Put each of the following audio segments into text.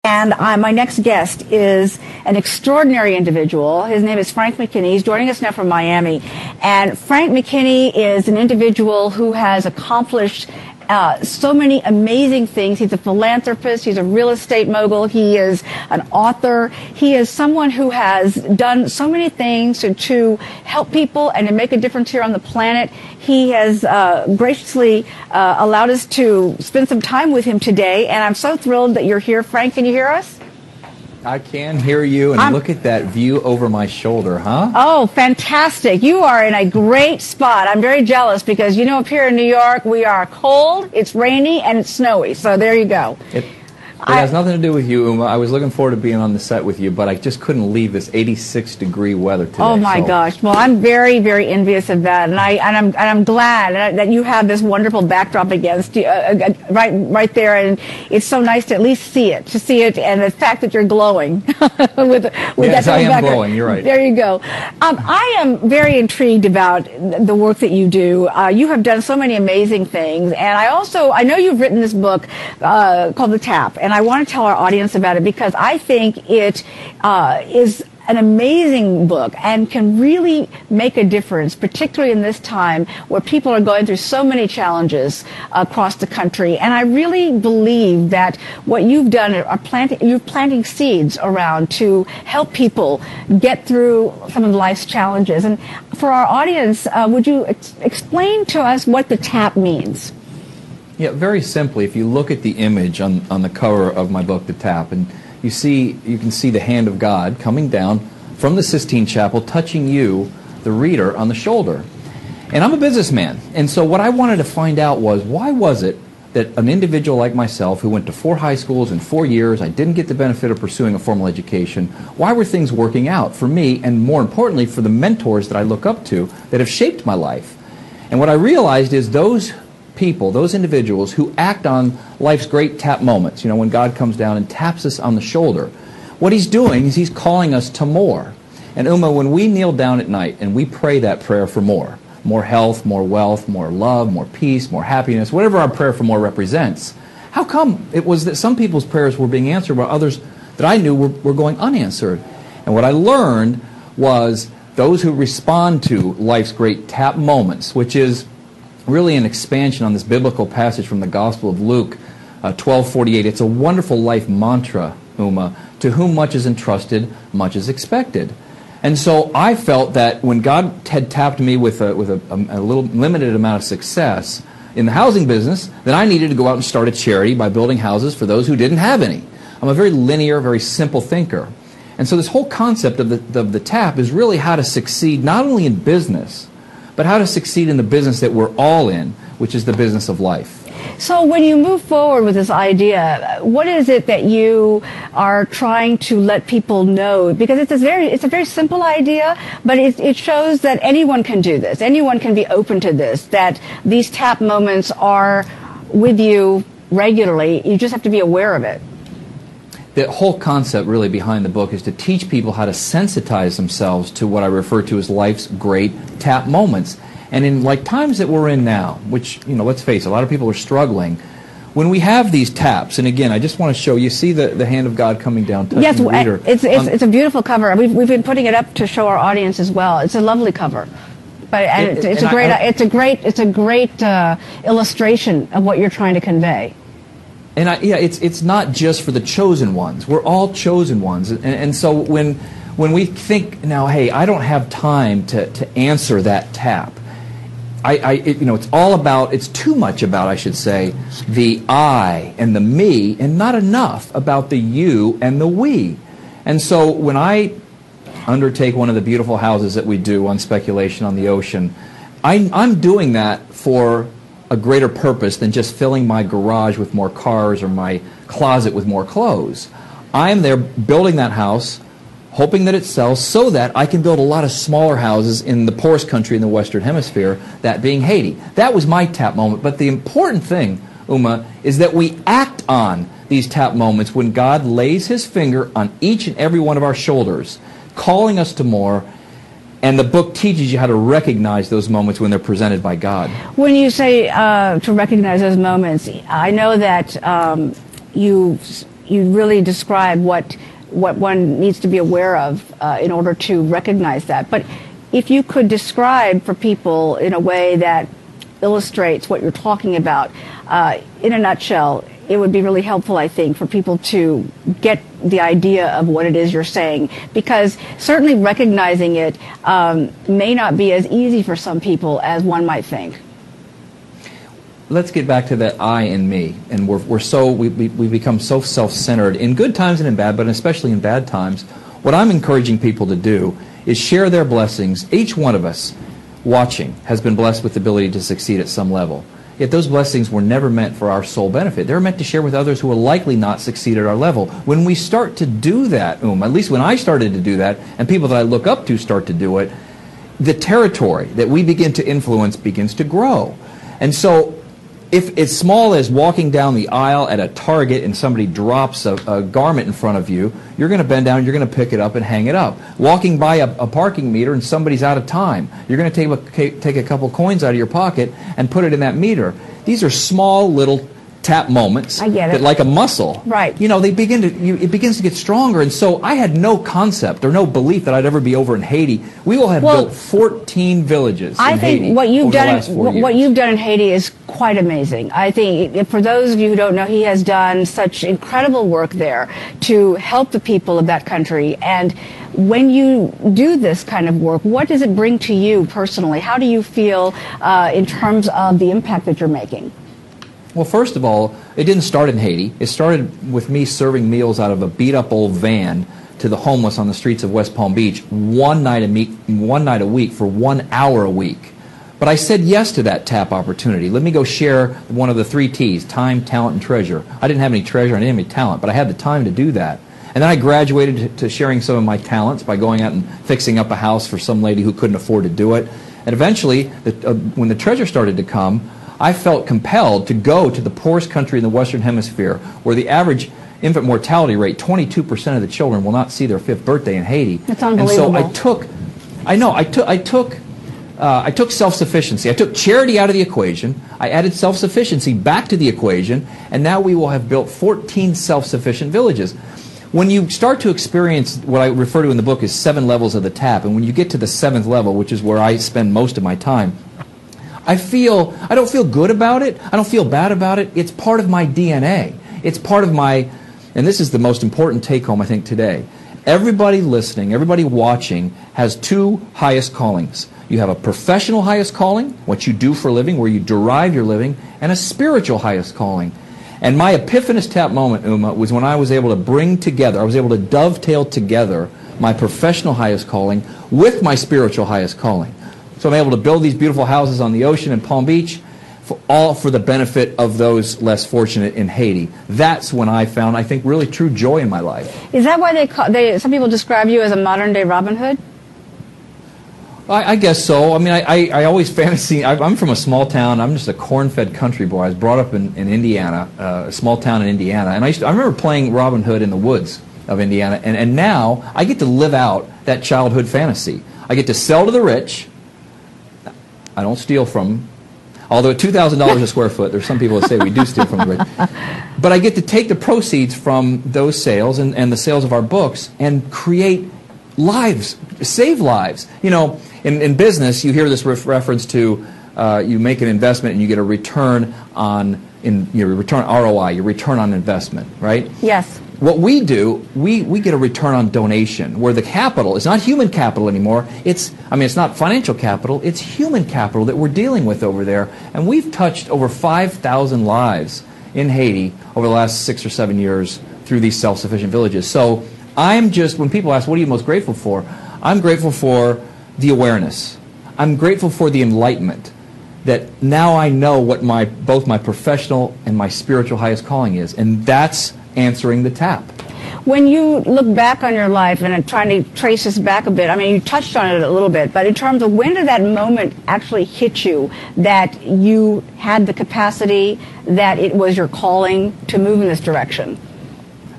And my next guest is an extraordinary individual. His name is Frank McKinney. He's joining us now from Miami. And Frank McKinney is an individual who has accomplished so many amazing things. He's a philanthropist. He's a real estate mogul. He is an author. He is someone who has done so many things to help people and to make a difference here on the planet. He has graciously allowed us to spend some time with him today, and I'm so thrilled that you're here. Frank, can you hear us? I can hear you, and look at that view over my shoulder, huh? Oh, fantastic. You are in a great spot. I'm very jealous because, you know, up here in New York, we are cold, it's rainy, and it's snowy. So there you go. It has nothing to do with you, Uma. I was looking forward to being on the set with you, but I just couldn't leave this 86-degry weather today. Oh my gosh! Well, I'm very, very envious of that, and I'm glad that you have this wonderful backdrop against you, right there, and it's so nice to at least see it, and the fact that you're glowing with yes, that. I am glowing. You're right. There you go. I am very intrigued about the work that you do. You have done so many amazing things, and I know you've written this book called The Tap. And I want to tell our audience about it because I think it is an amazing book and can really make a difference, particularly in this time where people are going through so many challenges across the country. And I really believe that what you've done you're planting seeds around to help people get through some of life's challenges. And for our audience, would you explain to us what the TAP means? Yeah, very simply, if you look at the image on the cover of my book, The Tap, and you can see the hand of God coming down from the Sistine Chapel, touching you, the reader, on the shoulder. And I'm a businessman, and so what I wanted to find out was, why was it that an individual like myself, who went to 4 high schools in 4 years, I didn't get the benefit of pursuing a formal education, why were things working out for me, and more importantly, for the mentors that I look up to that have shaped my life? And what I realized is those people, those individuals who act on life's great tap moments, you know, when God comes down and taps us on the shoulder, what he's doing is he's calling us to more. And Uma, when we kneel down at night and we pray that prayer for more health, more wealth, more love, more peace, more happiness, whatever our prayer for more represents, how come it was that some people's prayers were being answered while others that I knew were going unanswered? And what I learned was those who respond to life's great tap moments, which is really an expansion on this biblical passage from the Gospel of Luke 12:48. It's a wonderful life mantra, Uma. To whom much is entrusted, much is expected. And so I felt that when God had tapped me with a little limited amount of success in the housing business, that I needed to go out and start a charity by building houses for those who didn't have any. I'm a very linear, very simple thinker. And so this whole concept of the tap is really how to succeed not only in business, but how to succeed in the business that we're all in, which is the business of life. So when you move forward with this idea, what is it that you are trying to let people know? Because it's a very simple idea, but it shows that anyone can do this. Anyone can be open to this, that these tap moments are with you regularly. You just have to be aware of it. The whole concept really behind the book is to teach people how to sensitize themselves to what I refer to as life's great tap moments. And in like times that we're in now, which, you know, let's face it, a lot of people are struggling, when we have these taps, and again, I just want to show, you see the hand of God coming down, touching the reader. It's a beautiful cover. We've been putting it up to show our audience as well. It's a lovely cover. But it's a great illustration of what you're trying to convey. And it's not just for the chosen ones. We're all chosen ones. And so when we think, now, hey, I don't have time to answer that tap, it's too much about, I should say, the I and the me, and not enough about the you and the we. And so when I undertake one of the beautiful houses that we do on speculation on the ocean, I'm doing that for a greater purpose than just filling my garage with more cars or my closet with more clothes. I'm there building that house, hoping that it sells so that I can build a lot of smaller houses in the poorest country in the Western Hemisphere, that being Haiti. That was my tap moment. But the important thing, Uma, is that we act on these tap moments when God lays his finger on each and every one of our shoulders, calling us to more. And the book teaches you how to recognize those moments when they're presented by God. When you say to recognize those moments, I know that you you really describe what one needs to be aware of in order to recognize that. But if you could describe for people in a way that illustrates what you're talking about, in a nutshell, it would be really helpful, I think, for people to get the idea of what it is you're saying, because certainly recognizing it may not be as easy for some people as one might think. Let's get back to that I and me, and we become so self-centered in good times and in bad, but especially in bad times. What I'm encouraging people to do is share their blessings. Each one of us watching has been blessed with the ability to succeed at some level. Yet those blessings were never meant for our sole benefit. They were meant to share with others who will likely not succeed at our level. When we start to do that, at least when I started to do that, and people that I look up to start to do it, the territory that we begin to influence begins to grow. And so if as small as walking down the aisle at a Target and somebody drops a garment in front of you, you're going to bend down, you're going to pick it up and hang it up. Walking by a parking meter and somebody's out of time, you're going to take a couple coins out of your pocket and put it in that meter. These are small little tap moments that, like a muscle, right? It begins to get stronger. And so I had no concept or no belief that I'd ever be over in Haiti. We will have built 14 villages in Haiti. I think what you've done in Haiti is quite amazing. I think for those of you who don't know, he has done such incredible work there to help the people of that country. And when you do this kind of work, what does it bring to you personally? How do you feel in terms of the impact that you're making? Well, first of all, it didn't start in Haiti. It started with me serving meals out of a beat-up old van to the homeless on the streets of West Palm Beach one night a week for 1 hour a week. But I said yes to that tap opportunity. Let me go share one of the 3 T's, time, talent, and treasure. I didn't have any treasure, I didn't have any talent, but I had the time to do that. And then I graduated to sharing some of my talents by going out and fixing up a house for some lady who couldn't afford to do it. And eventually, when the treasure started to come, I felt compelled to go to the poorest country in the Western Hemisphere, where the average infant mortality rate, 22% of the children will not see their 5th birthday in Haiti. That's unbelievable. And so I took self-sufficiency. I took charity out of the equation. I added self-sufficiency back to the equation, and now we will have built 14 self-sufficient villages. When you start to experience what I refer to in the book as 7 levels of the tap, and when you get to the 7th level, which is where I spend most of my time, I don't feel good about it. I don't feel bad about it. It's part of my DNA. It's part of my, and this is the most important take-home, I think, today. Everybody listening, everybody watching has 2 highest callings. You have a professional highest calling, what you do for a living, where you derive your living, and a spiritual highest calling. And my epiphanous tap moment, Uma, was when I was able to dovetail together my professional highest calling with my spiritual highest calling. So I'm able to build these beautiful houses on the ocean in Palm Beach, all for the benefit of those less fortunate in Haiti. That's when I found, I think, really true joy in my life. Is that why some people describe you as a modern-day Robin Hood? I guess so. I mean, I always fantasy. I'm from a small town. I'm just a corn-fed country boy. I was brought up in Indiana, a small town in Indiana, and I remember playing Robin Hood in the woods of Indiana, and now I get to live out that childhood fantasy. I get to sell to the rich. I don't steal from them. Although at $2,000 a square foot, there's some people that say we do steal from the rich. But I get to take the proceeds from those sales and the sales of our books and create lives, save lives. You know, in business, you hear this reference to you make an investment and you get a return on return ROI, your return on investment, right? Yes. What we do, we get a return on donation, where the capital is not human capital anymore. It's not financial capital, it's human capital that we're dealing with over there. And we've touched over 5,000 lives in Haiti over the last 6 or 7 years through these self-sufficient villages. So when people ask, what are you most grateful for? I'm grateful for the awareness. I'm grateful for the enlightenment that now I know what both my professional and my spiritual highest calling is. And that's answering the tap. When you look back on your life and trying to trace this back a bit, I mean, you touched on it a little bit, but in terms of when did that moment actually hit you that you had the capacity, that it was your calling to move in this direction?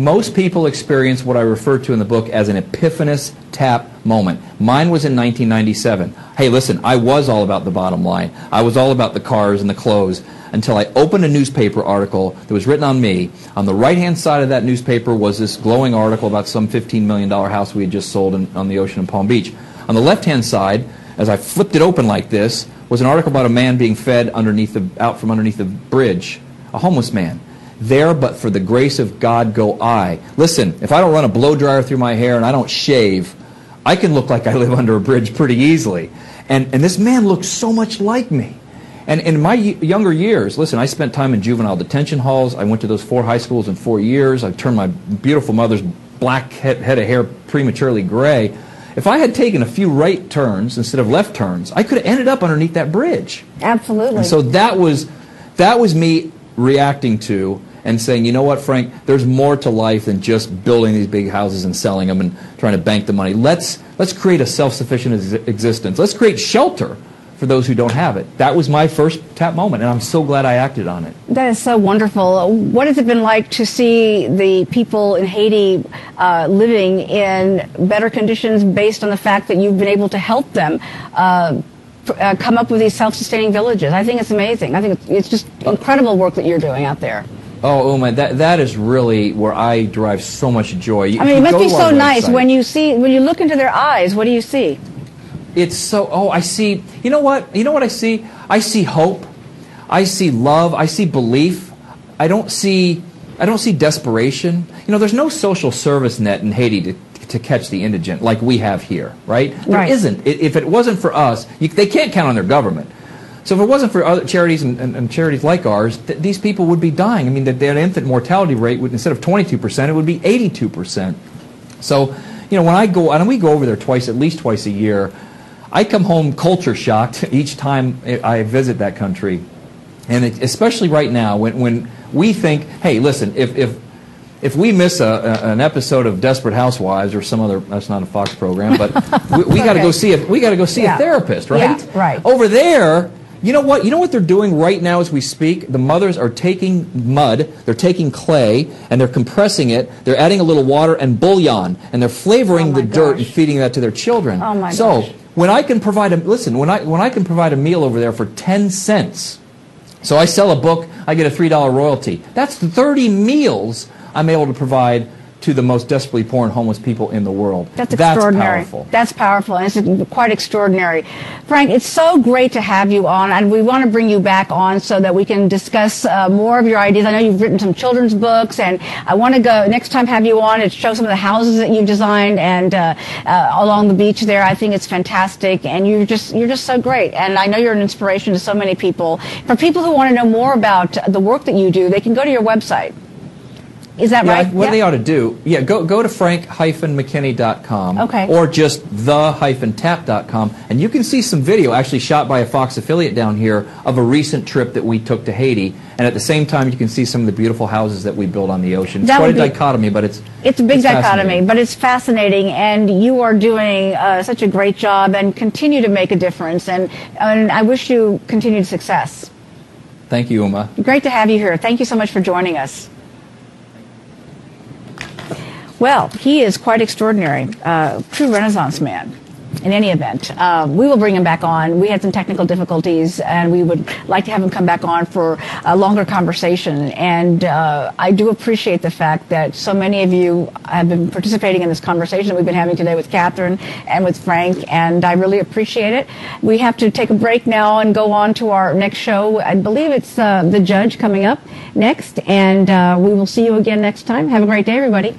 Most people experience what I refer to in the book as an epiphanous tap moment. Mine was in 1997. Hey, listen, I was all about the bottom line. I was all about the cars and the clothes until I opened a newspaper article that was written on me. On the right-hand side of that newspaper was this glowing article about some $15 million house we had just sold on the ocean in Palm Beach. On the left-hand side, as I flipped it open like this, was an article about a man being fed out from underneath the bridge, a homeless man. There, but for the grace of God, go I. Listen, if I don't run a blow dryer through my hair and I don't shave, I can look like I live under a bridge pretty easily. And this man looked so much like me. And in my younger years, listen, I spent time in juvenile detention halls. I went to those 4 high schools in 4 years. I turned my beautiful mother's black head of hair prematurely gray. If I had taken a few right turns instead of left turns, I could have ended up underneath that bridge. Absolutely. And so that was me reacting to and saying, you know what, Frank, there's more to life than just building these big houses and selling them and trying to bank the money. Let's create a self-sufficient existence. Let's create shelter for those who don't have it. That was my first tap moment, and I'm so glad I acted on it. That is so wonderful. What has it been like to see the people in Haiti living in better conditions based on the fact that you've been able to help them come up with these self-sustaining villages? I think it's amazing. I think it's just incredible work that you're doing out there. Oh, Uma, that is really where I derive so much joy. I mean, it must be so nice when you look into their eyes. What do you see? It's so, I see, you know what I see? I see hope. I see love. I see belief. I don't see desperation. You know, there's no social service net in Haiti to catch the indigent like we have here, right? There isn't. If it wasn't for us, they can't count on their government. So if it wasn't for other charities and charities like ours, these people would be dying. I mean, their infant mortality rate would, instead of 22%, it would be 82%. So, you know, when we go over there at least twice a year, I come home culture shocked each time I visit that country. And especially right now when we think, hey, listen, if we miss an episode of Desperate Housewives or some other, that's not a Fox program, but we got to go see a therapist, right? Yeah, right. Over there, you know what they're doing right now as we speak? The mothers are taking mud, they're taking clay, and they're compressing it. They're adding a little water and bouillon, and they're flavoring the dirt and feeding that to their children. Oh my gosh. So when I can provide when I can provide a meal over there for 10 cents, so I sell a book, I get a $3 royalty. That's 30 meals I'm able to provide to the most desperately poor and homeless people in the world. That's extraordinary. Powerful. That's powerful, and it's quite extraordinary. Frank, it's so great to have you on, and we want to bring you back on so that we can discuss more of your ideas. I know you've written some children's books, and I want to go next time have you on and show some of the houses that you've designed and along the beach there. I think it's fantastic, and you're just so great. And I know you're an inspiration to so many people. For people who want to know more about the work that you do, they can go to your website. Is that right? What they ought to do, go to frank-mckinney.com or just the-tap.com, and you can see some video actually shot by a Fox affiliate down here of a recent trip that we took to Haiti, and at the same time you can see some of the beautiful houses that we build on the ocean. It's quite a dichotomy, but it's a big dichotomy, but it's fascinating, and you are doing such a great job and continue to make a difference, and I wish you continued success. Thank you, Uma. Great to have you here. Thank you so much for joining us. Well, he is quite extraordinary, true Renaissance man. In any event, we will bring him back on. We had some technical difficulties, and we would like to have him come back on for a longer conversation. And I do appreciate the fact that so many of you have been participating in this conversation that we've been having today with Catherine and with Frank, and I really appreciate it. We have to take a break now and go on to our next show. I believe it's The Judge coming up next, and we will see you again next time. Have a great day, everybody.